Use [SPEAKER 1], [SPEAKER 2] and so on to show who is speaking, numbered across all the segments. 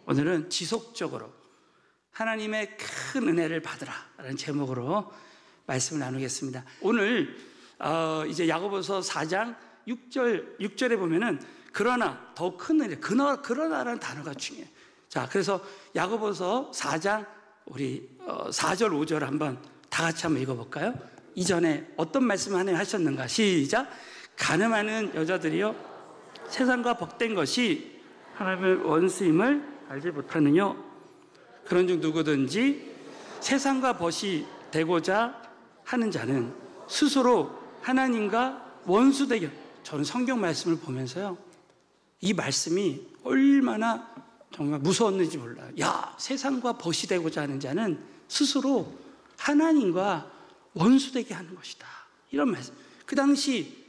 [SPEAKER 1] 오늘은 지속적으로 하나님의 큰 은혜를 받으라 라는 제목으로 말씀을 나누겠습니다. 오늘 이제 야고보서 4장 6절에 보면은 그러나 더 큰 은혜, 그러나라는 단어가 중요해요. 자, 그래서 야고보서 4장 우리 4절 5절 한번 다 같이 한번 읽어볼까요? 이전에 어떤 말씀을 하나님 하셨는가? 시작. 가늠하는 여자들이여 세상과 복된 것이 하나님의 원수임을 알지 못하느냐? 그런 중 누구든지 세상과 벗이 되고자 하는 자는 스스로 하나님과 원수되게. 저는 성경 말씀을 보면서요, 이 말씀이 얼마나 정말 무서웠는지 몰라요. 야, 세상과 벗이 되고자 하는 자는 스스로 하나님과 원수되게 하는 것이다. 이런 말씀. 그 당시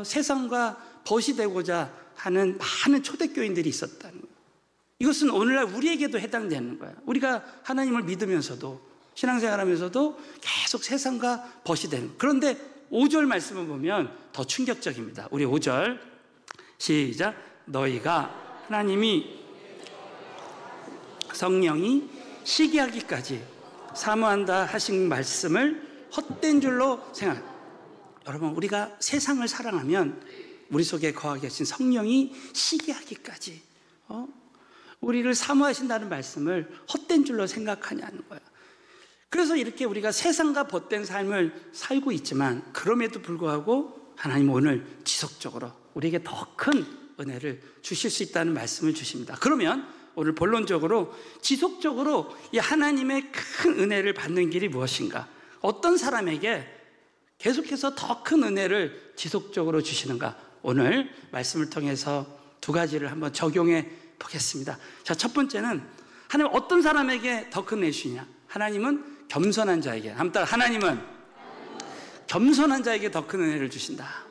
[SPEAKER 1] 세상과 벗이 되고자 하는 많은 초대교인들이 있었다는 거예요. 이것은 오늘날 우리에게도 해당되는 거예요. 우리가 하나님을 믿으면서도 신앙생활하면서도 계속 세상과 벗이 되는 거예요. 그런데 5절 말씀을 보면 더 충격적입니다. 우리 5절 시작. 너희가 하나님이 성령이 시기하기까지 사모한다 하신 말씀을 헛된 줄로 생각. 여러분, 우리가 세상을 사랑하면 우리 속에 거하게 계신 성령이 시기하기까지 우리를 사모하신다는 말씀을 헛된 줄로 생각하냐는 거예요. 그래서 이렇게 우리가 세상과 벗된 삶을 살고 있지만 그럼에도 불구하고 하나님 오늘 지속적으로 우리에게 더 큰 은혜를 주실 수 있다는 말씀을 주십니다. 그러면 오늘 본론적으로 지속적으로 이 하나님의 큰 은혜를 받는 길이 무엇인가? 어떤 사람에게 계속해서 더 큰 은혜를 지속적으로 주시는가? 오늘 말씀을 통해서 두 가지를 한번 적용해 보겠습니다. 자, 첫 번째는 하나님 어떤 사람에게 더 큰 은혜 주시냐? 하나님은 겸손한 자에게, 한번 하나님은 겸손한 자에게 더 큰 은혜를 주신다.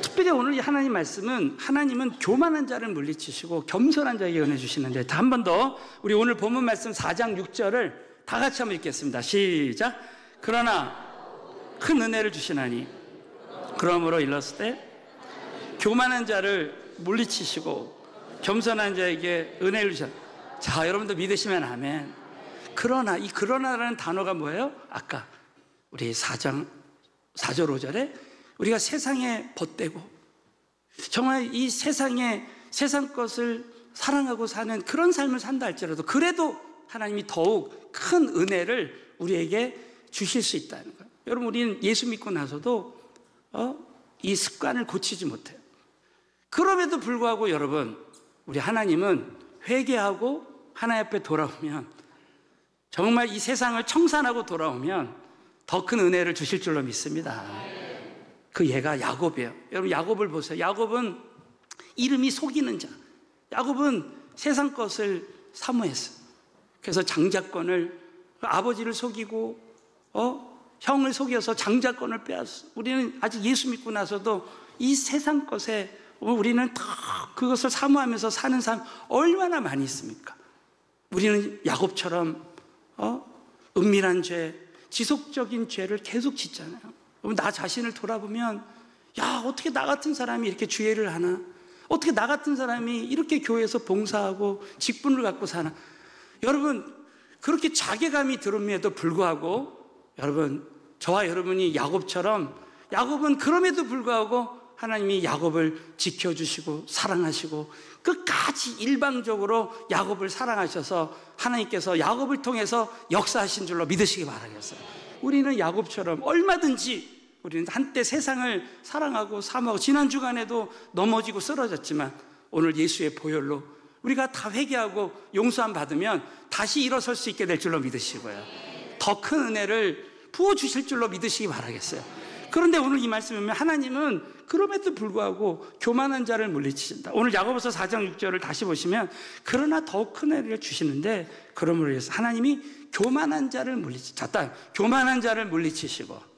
[SPEAKER 1] 특별히 오늘 이 하나님 말씀은 하나님은 교만한 자를 물리치시고 겸손한 자에게 은혜 주시는데, 한 번 더 우리 오늘 본문 말씀 4장 6절을 다 같이 한번 읽겠습니다. 시작. 그러나 큰 은혜를 주시나니 그러므로 일렀을 때 교만한 자를 물리치시고 겸손한 자에게 은혜를 주셨다. 자, 여러분도 믿으시면 아멘. 그러나, 이 그러나라는 단어가 뭐예요? 아까 우리 4장 4절 5절에 우리가 세상에 벗되고 정말 이 세상에 세상 것을 사랑하고 사는 그런 삶을 산다 할지라도 그래도 하나님이 더욱 큰 은혜를 우리에게 주실 수 있다는 거예요. 여러분, 우리는 예수 믿고 나서도 이 습관을 고치지 못해요. 그럼에도 불구하고 여러분, 우리 하나님은 회개하고 하나님 앞에 돌아오면, 정말 이 세상을 청산하고 돌아오면 더 큰 은혜를 주실 줄로 믿습니다. 그 얘가 야곱이에요. 여러분, 야곱을 보세요. 야곱은 이름이 속이는 자. 야곱은 세상 것을 사모했어요. 그래서 장자권을, 아버지를 속이고 형을 속여서 장자권을 빼앗았어요. 우리는 아직 예수 믿고 나서도 이 세상 것에 우리는 다 그것을 사모하면서 사는 삶 얼마나 많이 있습니까? 우리는 야곱처럼 은밀한 죄, 지속적인 죄를 계속 짓잖아요. 나 자신을 돌아보면, 야, 어떻게 나 같은 사람이 이렇게 주의를 하나? 어떻게 나 같은 사람이 이렇게 교회에서 봉사하고 직분을 갖고 사나? 여러분, 그렇게 자괴감이 들음에도 불구하고, 여러분, 저와 여러분이 야곱처럼, 야곱은 그럼에도 불구하고 하나님이 야곱을 지켜주시고 사랑하시고 끝까지 일방적으로 야곱을 사랑하셔서 하나님께서 야곱을 통해서 역사하신 줄로 믿으시기 바라겠어요. 우리는 야곱처럼 얼마든지 우리는 한때 세상을 사랑하고 사모하고, 지난 주간에도 넘어지고 쓰러졌지만 오늘 예수의 보혈로 우리가 다 회개하고 용서함 받으면 다시 일어설 수 있게 될 줄로 믿으시고요, 더 큰 은혜를 부어주실 줄로 믿으시기 바라겠어요. 그런데 오늘 이 말씀을 보면 하나님은 그럼에도 불구하고 교만한 자를 물리치신다. 오늘 야고보서 4장 6절을 다시 보시면 그러나 더 큰 은혜를 주시는데, 그러므로 해서 하나님이 교만한 자를 물리치신다. 교만한 자를 물리치시고,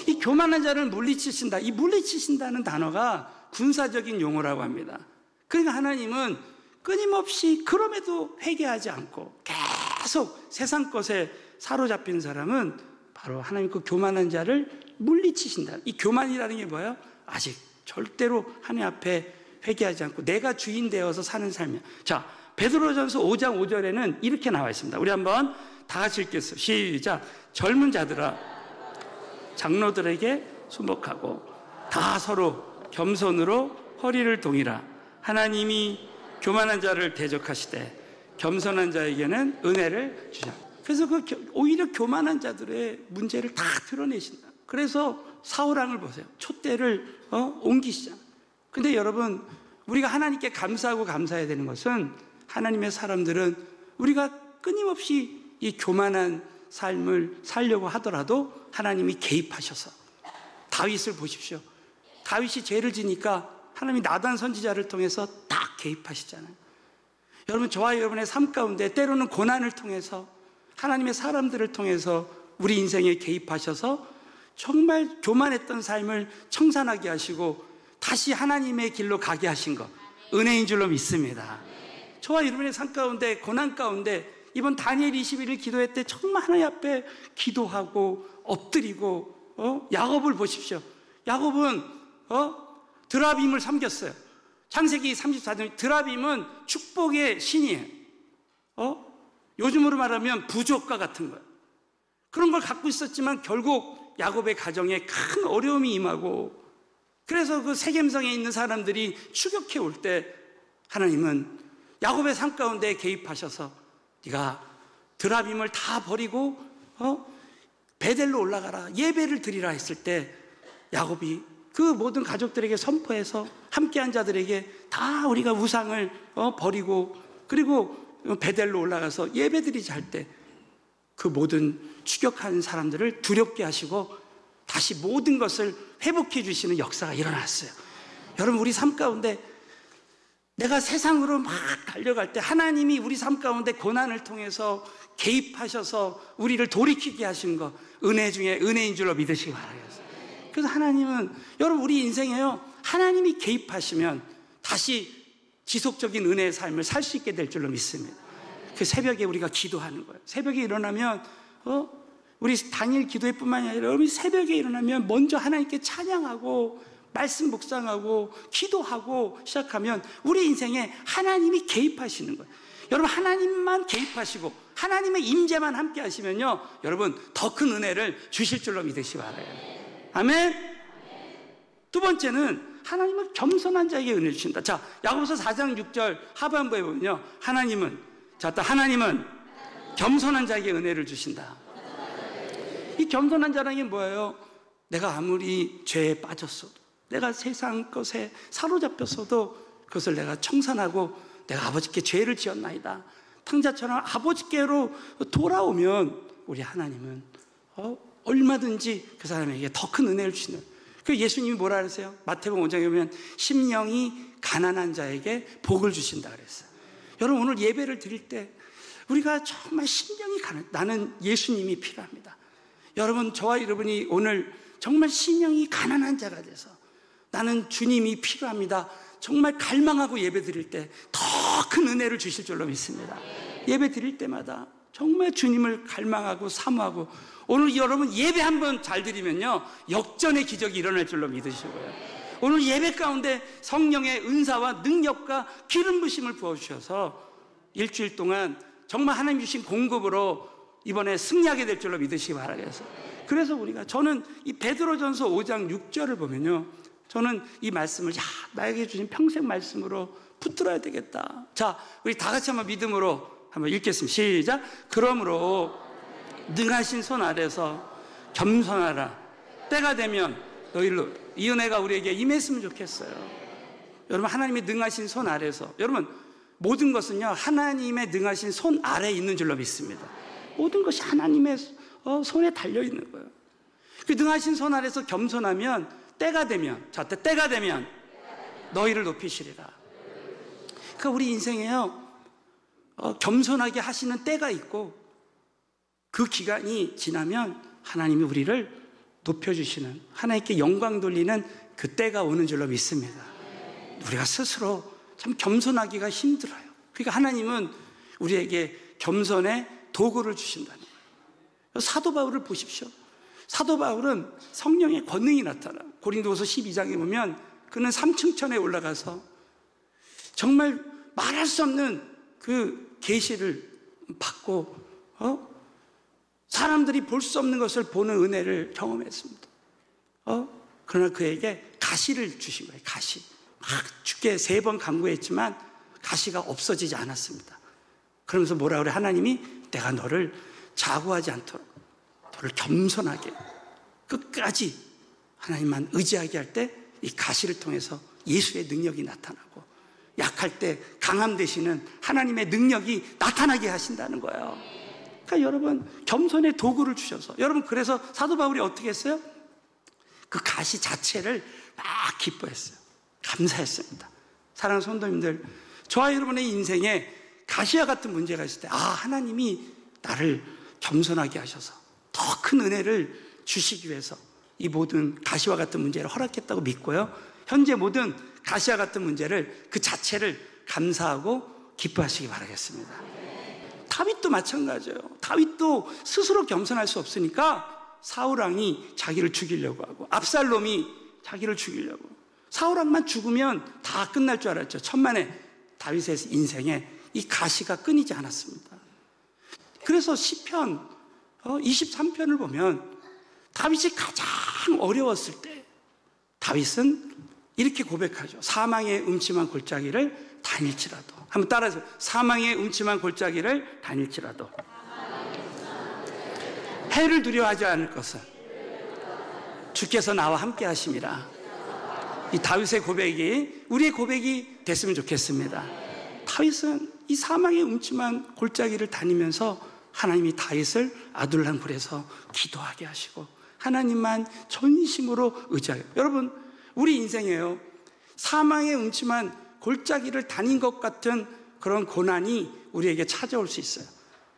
[SPEAKER 1] 이 교만한 자를 물리치신다. 이 물리치신다는 단어가 군사적인 용어라고 합니다. 그러니까 하나님은 끊임없이 그럼에도 회개하지 않고 계속 세상 것에 사로잡힌 사람은 바로 하나님 그 교만한 자를 물리치신다. 이 교만이라는 게 뭐예요? 아직 절대로 하나님 앞에 회개하지 않고 내가 주인 되어서 사는 삶이야. 자, 베드로전서 5장 5절에는 이렇게 나와 있습니다. 우리 한번 다 같이 읽겠어요. 시작. 젊은 자들아, 장로들에게 순복하고 다 서로 겸손으로 허리를 동이라. 하나님이 교만한 자를 대적하시되 겸손한 자에게는 은혜를 주시라. 그래서 오히려 교만한 자들의 문제를 다 드러내신다. 그래서 사울왕을 보세요. 촛대를 옮기시잖아요. 근데 여러분, 우리가 하나님께 감사하고 감사해야 되는 것은 하나님의 사람들은 우리가 끊임없이 이 교만한 삶을 살려고 하더라도 하나님이 개입하셔서, 다윗을 보십시오. 다윗이 죄를 지니까 하나님이 나단 선지자를 통해서 딱 개입하시잖아요. 여러분, 저와 여러분의 삶 가운데 때로는 고난을 통해서, 하나님의 사람들을 통해서 우리 인생에 개입하셔서 정말 교만했던 삶을 청산하게 하시고 다시 하나님의 길로 가게 하신 것, 은혜인 줄로 믿습니다. 저와 여러분의 삶 가운데, 고난 가운데 이번 다니엘 21일 기도회 때 정말 하나님 앞에 기도하고 엎드리고 야곱을 보십시오. 야곱은 드라빔을 섬겼어요. 창세기 34장, 드라빔은 축복의 신이에요. 요즘으로 말하면 부족과 같은 거예요. 그런 걸 갖고 있었지만 결국 야곱의 가정에 큰 어려움이 임하고, 그래서 그 세겜성에 있는 사람들이 추격해 올 때 하나님은 야곱의 삶 가운데 개입하셔서 네가 드라빔을 다 버리고 베델로 올라가라, 예배를 드리라 했을 때 야곱이 그 모든 가족들에게 선포해서 함께한 자들에게 다 우리가 우상을 버리고 그리고 베델로 올라가서 예배드리자 할 때 그 모든 추격한 사람들을 두렵게 하시고 다시 모든 것을 회복해 주시는 역사가 일어났어요. 여러분, 우리 삶 가운데 내가 세상으로 막 달려갈 때 하나님이 우리 삶 가운데 고난을 통해서 개입하셔서 우리를 돌이키게 하신 것, 은혜 중에 은혜인 줄로 믿으시기 바라겠어요. 그래서 하나님은, 여러분, 우리 인생에요, 하나님이 개입하시면 다시 지속적인 은혜의 삶을 살 수 있게 될 줄로 믿습니다. 그 새벽에 우리가 기도하는 거예요. 새벽에 일어나면 우리 다니엘 기도회뿐만이 아니라 여러분이 새벽에 일어나면 먼저 하나님께 찬양하고 말씀 묵상하고 기도하고 시작하면 우리 인생에 하나님이 개입하시는 거예요. 여러분, 하나님만 개입하시고 하나님의 임재만 함께 하시면요, 여러분, 더 큰 은혜를 주실 줄로 믿으시기 바라요. 아멘. 두 번째는 하나님은 겸손한 자에게 은혜를 주신다. 자, 야고보서 4장 6절 하반부에 보면요, 하나님은 겸손한 자에게 은혜를 주신다. 이 겸손한 자라는 게 뭐예요? 내가 아무리 죄에 빠졌어도, 내가 세상 것에 사로잡혔어도 그것을 내가 청산하고 내가 아버지께 죄를 지었나이다, 탕자처럼 아버지께로 돌아오면 우리 하나님은 얼마든지 그 사람에게 더 큰 은혜를 주시는. 그 예수님이 뭐라 그랬어요? 마태복음 5장에 보면 심령이 가난한 자에게 복을 주신다 그랬어요. 여러분, 오늘 예배를 드릴 때 우리가 정말 심령이 나는 예수님이 필요합니다. 여러분, 저와 여러분이 오늘 정말 심령이 가난한 자가 돼서 나는 주님이 필요합니다, 정말 갈망하고 예배 드릴 때 더 큰 은혜를 주실 줄로 믿습니다. 예배 드릴 때마다 정말 주님을 갈망하고 사모하고, 오늘 여러분 예배 한번 잘 드리면요, 역전의 기적이 일어날 줄로 믿으시고요, 오늘 예배 가운데 성령의 은사와 능력과 기름 부심을 부어주셔서 일주일 동안 정말 하나님 주신 공급으로 이번에 승리하게 될 줄로 믿으시기 바라겠어요. 그래서 저는 이 베드로전서 5장 6절을 보면요, 저는 이 말씀을 나에게 주신 평생 말씀으로 붙들어야 되겠다. 자, 우리 다 같이 한번 믿음으로 한번 읽겠습니다. 시작. 그러므로 능하신 손 아래서 겸손하라. 때가 되면 너희로, 이 은혜가 우리에게 임했으면 좋겠어요. 여러분, 하나님의 능하신 손 아래서, 여러분, 모든 것은요, 하나님의 능하신 손 아래에 있는 줄로 믿습니다. 모든 것이 하나님의 손에 달려있는 거예요. 그 능하신 손 아래서 겸손하면 때가 되면, 자, 때가 되면 너희를 높이시리라. 그러니까 우리 인생에요, 겸손하게 하시는 때가 있고 그 기간이 지나면 하나님이 우리를 높여주시는, 하나님께 영광 돌리는 그 때가 오는 줄로 믿습니다. 우리가 스스로 참 겸손하기가 힘들어요. 그러니까 하나님은 우리에게 겸손의 도구를 주신다는 거예요. 사도 바울을 보십시오. 사도 바울은 성령의 권능이 나타나, 고린도후서 12장에 보면 그는 삼층천에 올라가서 정말 말할 수 없는 그 계시를 받고 사람들이 볼 수 없는 것을 보는 은혜를 경험했습니다. 그러나 그에게 가시를 주신 거예요. 가시. 막 죽게 3번 간구했지만 가시가 없어지지 않았습니다. 그러면서 뭐라 그래? 하나님이 내가 너를 자고하지 않도록 너를 겸손하게 끝까지 하나님만 의지하게 할 때 이 가시를 통해서 예수의 능력이 나타나고 약할 때 강함 되시는 하나님의 능력이 나타나게 하신다는 거예요. 그러니까 여러분, 겸손의 도구를 주셔서, 여러분, 그래서 사도 바울이 어떻게 했어요? 그 가시 자체를 막 기뻐했어요. 감사했습니다. 사랑하는 성도님들, 저와 여러분의 인생에 가시와 같은 문제가 있을 때, 하나님이 나를 겸손하게 하셔서 더 큰 은혜를 주시기 위해서 이 모든 가시와 같은 문제를 허락했다고 믿고요, 현재 모든 가시와 같은 문제를 그 자체를 감사하고 기뻐하시기 바라겠습니다. 다윗도 마찬가지예요. 다윗도 스스로 겸손할 수 없으니까 사울왕이 자기를 죽이려고 하고, 압살롬이 자기를 죽이려고, 사울왕만 죽으면 다 끝날 줄 알았죠. 천만의 다윗의 인생에 이 가시가 끊이지 않았습니다. 그래서 시편 23편을 보면 다윗이 가장 어려웠을 때 다윗은 이렇게 고백하죠. 사망의 음침한 골짜기를 다닐지라도. 한번 따라서, 사망의 음침한 골짜기를 다닐지라도 해를 두려워하지 않을 것은 주께서 나와 함께 하심이라. 이 다윗의 고백이 우리의 고백이 됐으면 좋겠습니다. 다윗은 이 사망의 음침한 골짜기를 다니면서 하나님이 다윗을 아둘람 굴에서 기도하게 하시고 하나님만 전심으로 의지하게. 여러분, 우리 인생에요, 사망의 음침한 골짜기를 다닌 것 같은 그런 고난이 우리에게 찾아올 수 있어요.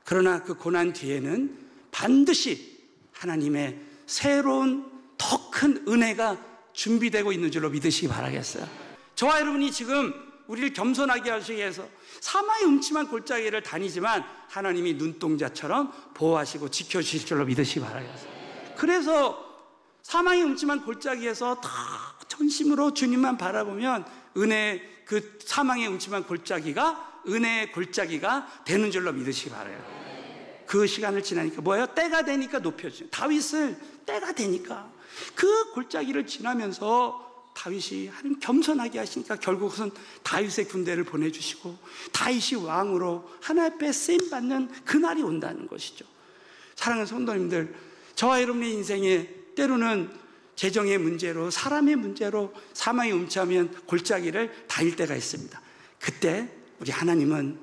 [SPEAKER 1] 그러나 그 고난 뒤에는 반드시 하나님의 새로운 더 큰 은혜가 준비되고 있는 줄로 믿으시기 바라겠어요. 저와 여러분이 지금 우리를 겸손하게 하시기 위해서 사망의 음침한 골짜기를 다니지만 하나님이 눈동자처럼 보호하시고 지켜주실 줄로 믿으시기 바라겠어요. 그래서 사망의 음침한 골짜기에서 다 전심으로 주님만 바라보면 그 사망의 음침한 골짜기가 은혜의 골짜기가 되는 줄로 믿으시기 바라요. 그 시간을 지나니까 뭐예요? 때가 되니까 높여주죠. 다윗을 때가 되니까 그 골짜기를 지나면서 다윗이 하나님 겸손하게 하시니까 결국은 다윗의 군대를 보내주시고 다윗이 왕으로 하나님 앞에 쓰임받는 그날이 온다는 것이죠. 사랑하는 성도님들, 저와 여러분의 인생에 때로는 재정의 문제로, 사람의 문제로 사망이 음침한 골짜기를 다닐 때가 있습니다. 그때 우리 하나님은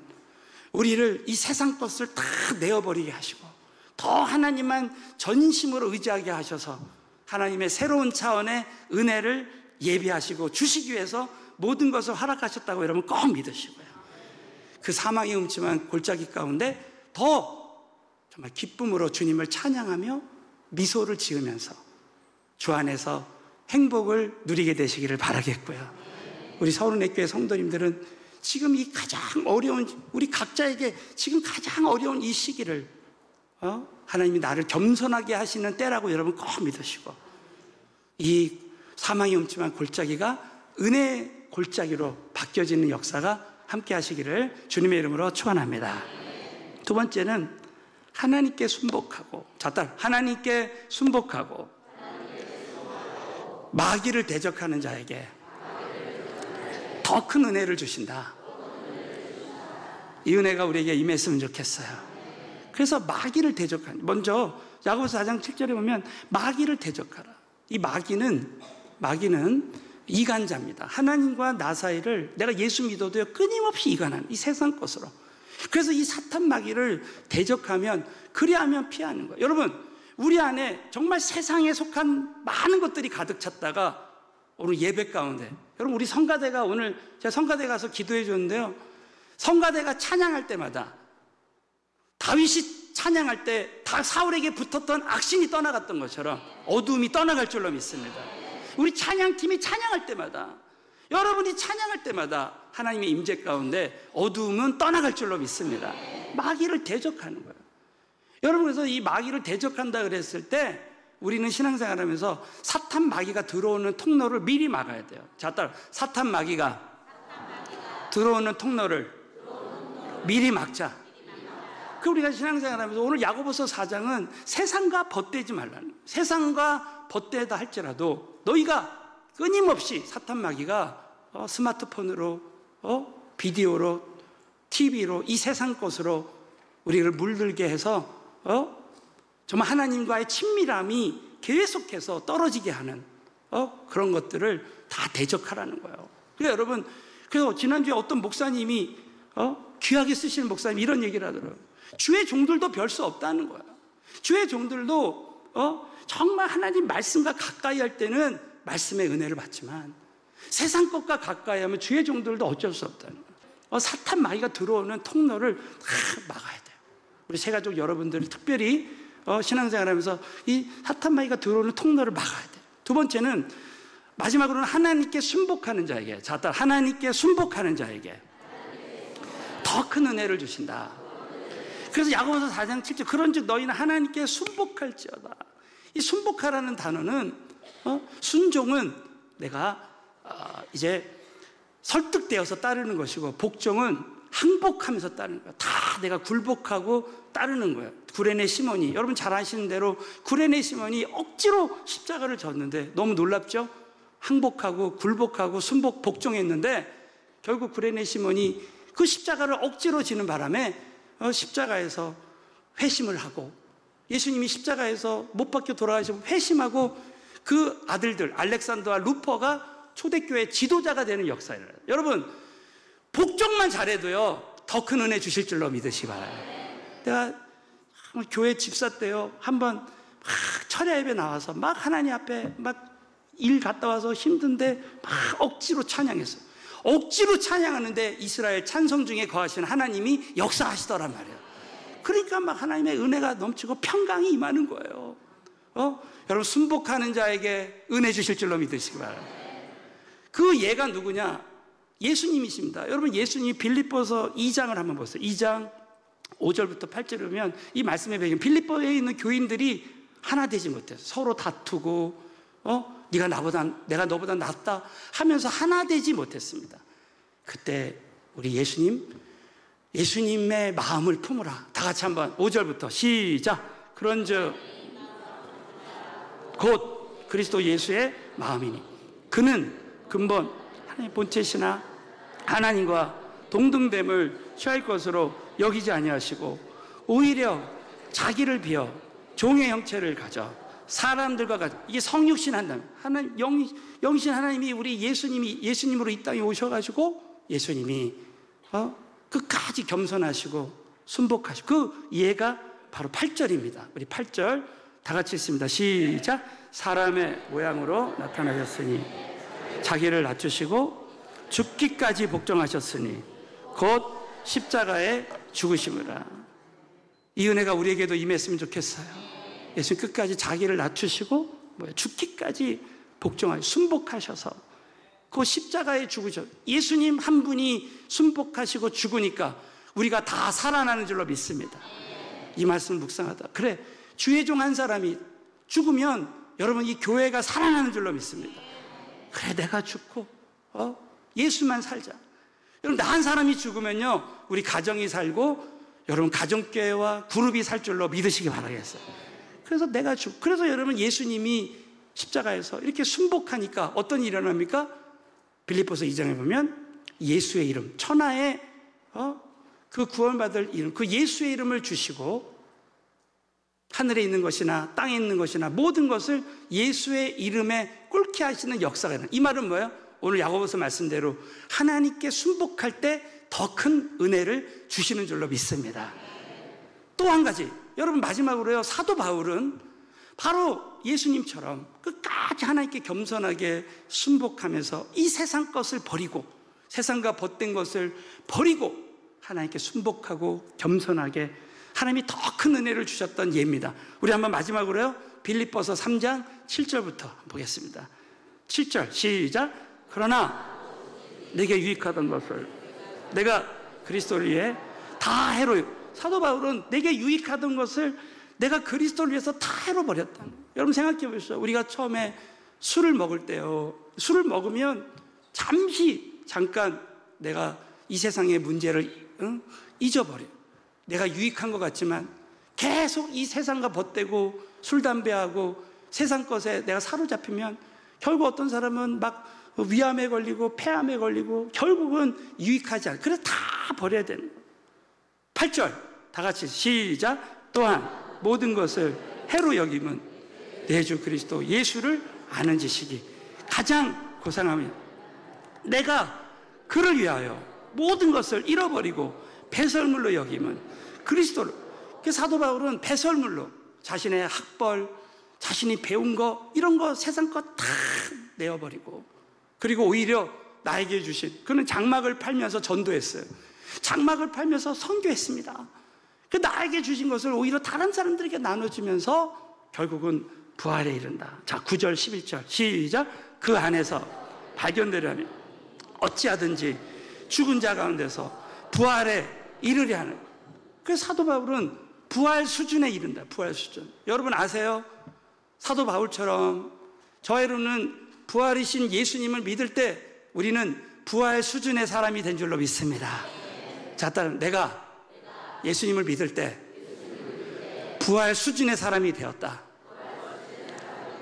[SPEAKER 1] 우리를 이 세상 것을 다 내어버리게 하시고 더 하나님만 전심으로 의지하게 하셔서 하나님의 새로운 차원의 은혜를 예비하시고 주시기 위해서 모든 것을 허락하셨다고 여러분 꼭 믿으시고요, 그 사망이 음침한 골짜기 가운데 더 정말 기쁨으로 주님을 찬양하며 미소를 지으면서 주 안에서 행복을 누리게 되시기를 바라겠고요. 우리 서울은혜교회 성도님들은 지금 이 가장 어려운, 우리 각자에게 지금 가장 어려운 이 시기를 하나님이 나를 겸손하게 하시는 때라고 여러분 꼭 믿으시고, 이 사망이 음침한 골짜기가 은혜의 골짜기로 바뀌어지는 역사가 함께 하시기를 주님의 이름으로 축원합니다. 두 번째는 하나님께 순복하고, 하나님께 순복하고 마귀를 대적하는 자에게 더 큰 은혜를 주신다. 이 은혜가 우리에게 임했으면 좋겠어요. 그래서 마귀를 대적하는, 먼저 야고보서 4장 7절에 보면 마귀를 대적하라. 이 마귀는 이간자입니다. 하나님과 나 사이를 내가 예수 믿어도요 끊임없이 이간하는 이 세상 것으로. 그래서 이 사탄 마귀를 대적하면, 그리하면 피하는 거예요. 여러분, 우리 안에 정말 세상에 속한 많은 것들이 가득 찼다가 오늘 예배 가운데, 여러분 우리 성가대가 오늘 제가 성가대 가서 기도해 줬는데요, 성가대가 찬양할 때마다 다윗이 찬양할 때 다 사울에게 붙었던 악신이 떠나갔던 것처럼 어두움이 떠나갈 줄로 믿습니다. 우리 찬양팀이 찬양할 때마다, 여러분이 찬양할 때마다 하나님의 임재 가운데 어두움은 떠나갈 줄로 믿습니다. 마귀를 대적하는 거예요. 여러분, 그래서 이 마귀를 대적한다 그랬을 때 우리는 신앙생활하면서 사탄 마귀가 들어오는 통로를 미리 막아야 돼요. 자, 따라 사탄 마귀가 들어오는 통로를 미리 막자. 그 우리가 신앙생활하면서 오늘 야고보서 4장은 세상과 벗대지 말라는 거예요. 세상과 벗대다 할지라도 너희가 끊임없이 사탄 마귀가 스마트폰으로 비디오로 TV로 이 세상 것으로 우리를 물들게 해서 정말 하나님과의 친밀함이 계속해서 떨어지게 하는 그런 것들을 다 대적하라는 거예요. 그래서 여러분, 그래서 지난주에 어떤 목사님이 귀하게 쓰시는 목사님이 이런 얘기를 하더라고요. 주의 종들도 별 수 없다는 거야. 주의 종들도 정말 하나님 말씀과 가까이 할 때는 말씀의 은혜를 받지만 세상 것과 가까이 하면 주의 종들도 어쩔 수 없다는 거야. 사탄 마귀가 들어오는 통로를 다 막아야 돼요. 우리 새가족 여러분들이 특별히 신앙생활하면서 이 사탄 마귀가 들어오는 통로를 막아야 돼요. 두 번째는 마지막으로는 하나님께 순복하는 자에게, 하나님께 순복하는 자에게 더 큰 은혜를 주신다. 그래서 야고보서 4장 7절 그런즉 너희는 하나님께 순복할지어다. 이 순복하라는 단어는 순종은 내가 이제 설득되어서 따르는 것이고 복종은 항복하면서 따르는 거야. 다 내가 굴복하고 따르는 거예요. 구레네 시몬이, 여러분 잘 아시는 대로 구레네 시몬이 억지로 십자가를 졌는데 너무 놀랍죠? 항복하고 굴복하고 순복 복종했는데 결국 구레네 시몬이 그 십자가를 억지로 지는 바람에 십자가에서 회심을 하고 예수님이 십자가에서 못 박혀 돌아가시고 회심하고 그 아들들 알렉산더와 루퍼가 초대교회 지도자가 되는 역사예요. 여러분 복종만 잘해도요 더 큰 은혜 주실 줄로 믿으시기 바라요. 내가 교회 집사 때요 한번 막 철야 예배 나와서 막 하나님 앞에 막 일 갔다 와서 힘든데 막 억지로 찬양했어요. 억지로 찬양하는데 이스라엘 찬송 중에 거하시는 하나님이 역사하시더란 말이에요. 그러니까 막 하나님의 은혜가 넘치고 평강이 임하는 거예요. 여러분 순복하는 자에게 은혜 주실 줄로 믿으시기 바랍니다. 그 예가 누구냐? 예수님이십니다. 여러분 예수님이 빌립보서 2장을 한번 보세요. 2장 5절부터 8절을 보면 이 말씀의 배경, 빌립보에 있는 교인들이 하나 되지 못해서 서로 다투고 내가 너보다 낫다 하면서 하나 되지 못했습니다. 그때 우리 예수님의 마음을 품으라. 다 같이 한번 5절부터 시작. 그런즉 곧 그리스도 예수의 마음이니 그는 근본 하나님의 본체시나 하나님과 동등됨을 취할 것으로 여기지 아니하시고 오히려 자기를 비어 종의 형체를 가져 사람들과 같이, 이게 성육신 한다면 하나님 영신 하나님이 우리 예수님으로 이 땅에 오셔가지고 예수님이 끝까지 겸손하시고 순복하시고 그 예가 바로 8절입니다. 우리 8절 다 같이 읽습니다. 시작. 사람의 모양으로 나타나셨으니 자기를 낮추시고 죽기까지 복종하셨으니 곧 십자가에 죽으심이라. 이 은혜가 우리에게도 임했으면 좋겠어요. 예수님 끝까지 자기를 낮추시고 죽기까지 복종하셔서 순복하셔서 그 십자가에 죽으셔. 예수님 한 분이 순복하시고 죽으니까 우리가 다 살아나는 줄로 믿습니다. 이 말씀을 묵상하다. 그래, 주의 종 한 사람이 죽으면 여러분 이 교회가 살아나는 줄로 믿습니다. 그래, 내가 죽고 예수만 살자. 여러분 나 한 사람이 죽으면요 우리 가정이 살고 여러분 가정교회와 그룹이 살 줄로 믿으시기 바라겠어요. 그래서 그래서 여러분 예수님이 십자가에서 이렇게 순복하니까 어떤 일이 일어납니까? 빌립보서 2장에 보면 예수의 이름, 천하의 그 구원받을 이름, 그 예수의 이름을 주시고 하늘에 있는 것이나 땅에 있는 것이나 모든 것을 예수의 이름에 꿇게 하시는 역사가 있는. 이 말은 뭐예요? 오늘 야고보서 말씀대로 하나님께 순복할 때 더 큰 은혜를 주시는 줄로 믿습니다. 또 한 가지, 여러분 마지막으로요, 사도 바울은 바로 예수님처럼 끝까지 하나님께 겸손하게 순복하면서 이 세상 것을 버리고 세상과 벗된 것을 버리고 하나님께 순복하고 겸손하게 하나님이 더 큰 은혜를 주셨던 예입니다. 우리 한번 마지막으로요 빌립보서 3장 7절부터 보겠습니다. 7절 시작. 그러나 내게 유익하던 것을 내가 그리스도를 위해 다 해로요. 사도 바울은 내게 유익하던 것을 내가 그리스도를 위해서 다 해로버렸다. 여러분 생각해 보시죠. 우리가 처음에 술을 먹을 때요, 술을 먹으면 잠깐 내가 이 세상의 문제를 잊어버려. 내가 유익한 것 같지만 계속 이 세상과 벗대고 술, 담배하고 세상 것에 내가 사로잡히면 결국 어떤 사람은 막 위암에 걸리고 폐암에 걸리고 결국은 유익하지 않아. 그래서 다 버려야 되는 거예요. 8절 다 같이 시작. 또한 모든 것을 해로 여김은 내 주 그리스도 예수를 아는 지식이 가장 고상하며 내가 그를 위하여 모든 것을 잃어버리고 배설물로 여김은 그리스도를. 사도 바울은 배설물로 자신의 학벌, 자신이 배운 거 이런 거 세상 거 다 내어버리고 그리고 오히려 나에게 주신 그는 장막을 팔면서 전도했어요. 장막을 팔면서 선교했습니다. 그 나에게 주신 것을 오히려 다른 사람들에게 나눠주면서 결국은 부활에 이른다. 자, 9절 11절 시작. 그 안에서 발견되려면 어찌하든지 죽은 자 가운데서 부활에 이르려 하는. 그래서 사도 바울은 부활 수준에 이른다. 부활 수준. 여러분 아세요? 사도 바울처럼 저희로는 부활이신 예수님을 믿을 때 우리는 부활 수준의 사람이 된 줄로 믿습니다. 자, 따라서 내가 예수님을 믿을 때 부활 수준의 사람이 되었다.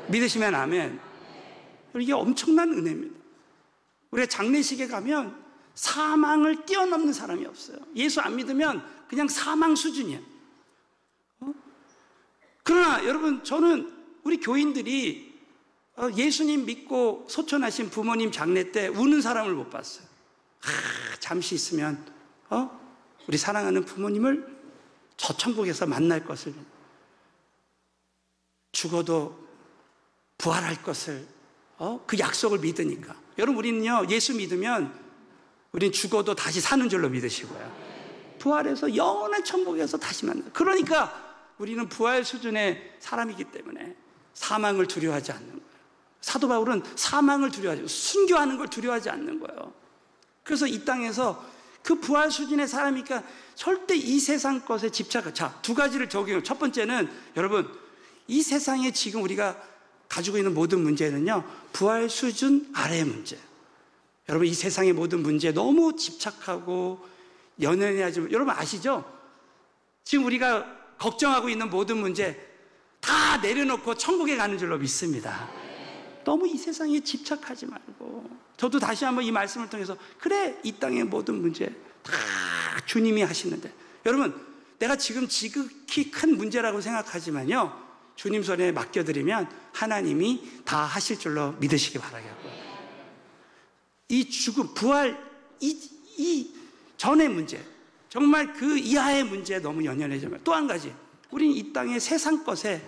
[SPEAKER 1] 믿으시면 아멘. 이게 엄청난 은혜입니다. 우리가 장례식에 가면 사망을 뛰어넘는 사람이 없어요. 예수 안 믿으면 그냥 사망 수준이야. 그러나 여러분, 저는 우리 교인들이 예수님 믿고 소천하신 부모님 장례 때 우는 사람을 못 봤어요. 잠시 있으면 우리 사랑하는 부모님을 저 천국에서 만날 것을, 죽어도 부활할 것을, 그 약속을 믿으니까. 여러분, 우리는요, 예수 믿으면 우린 죽어도 다시 사는 줄로 믿으시고요. 부활해서 영원한 천국에서 다시 만나. 그러니까 우리는 부활 수준의 사람이기 때문에 사망을 두려워하지 않는 거예요. 사도 바울은 사망을 두려워하지, 순교하는 걸 두려워하지 않는 거예요. 그래서 이 땅에서 그 부활 수준의 사람이니까 절대 이 세상 것에 집착. 자, 두 가지를 적용해요. 첫 번째는 여러분, 이 세상에 지금 우리가 가지고 있는 모든 문제는요, 부활 수준 아래의 문제. 여러분, 이 세상의 모든 문제에 너무 집착하고 연연해하지. 여러분 아시죠? 지금 우리가 걱정하고 있는 모든 문제 다 내려놓고 천국에 가는 줄로 믿습니다. 너무 이 세상에 집착하지 말고. 저도 다시 한번 이 말씀을 통해서 그래, 이 땅의 모든 문제 다 주님이 하시는데, 여러분, 내가 지금 지극히 큰 문제라고 생각하지만요, 주님 손에 맡겨드리면 하나님이 다 하실 줄로 믿으시기 바라겠고요. 이 죽음, 부활, 이 전의 문제, 정말 그 이하의 문제에 너무 연연하지 말고, 또 한 가지, 우리는 이 땅의 세상 것에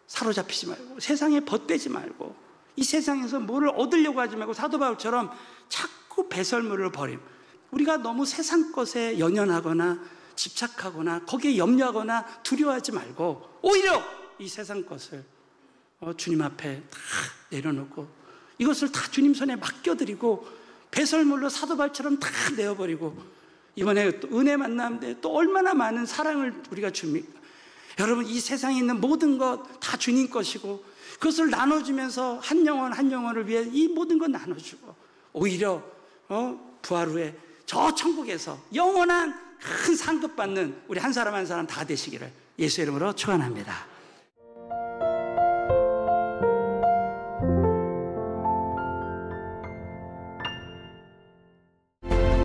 [SPEAKER 1] 사로잡히지 말고, 세상에 벗되지 말고, 이 세상에서 뭐를 얻으려고 하지 말고, 사도 바울처럼 자꾸 배설물을 버림. 우리가 너무 세상 것에 연연하거나 집착하거나 거기에 염려하거나 두려워하지 말고, 오히려 이 세상 것을 주님 앞에 다 내려놓고 이것을 다 주님 손에 맡겨드리고 배설물로 사도 바울처럼 다 내어버리고, 이번에 또 은혜 만남인데 또 얼마나 많은 사랑을 우리가 줍니까? 여러분, 이 세상에 있는 모든 것 다 주님 것이고 그것을 나눠주면서 한 영혼 한 영혼을 위해 이 모든 것 나눠주고, 오히려 부활 후에 저 천국에서 영원한 큰 상급 받는 우리 한 사람 한 사람 다 되시기를 예수의 이름으로 축원합니다.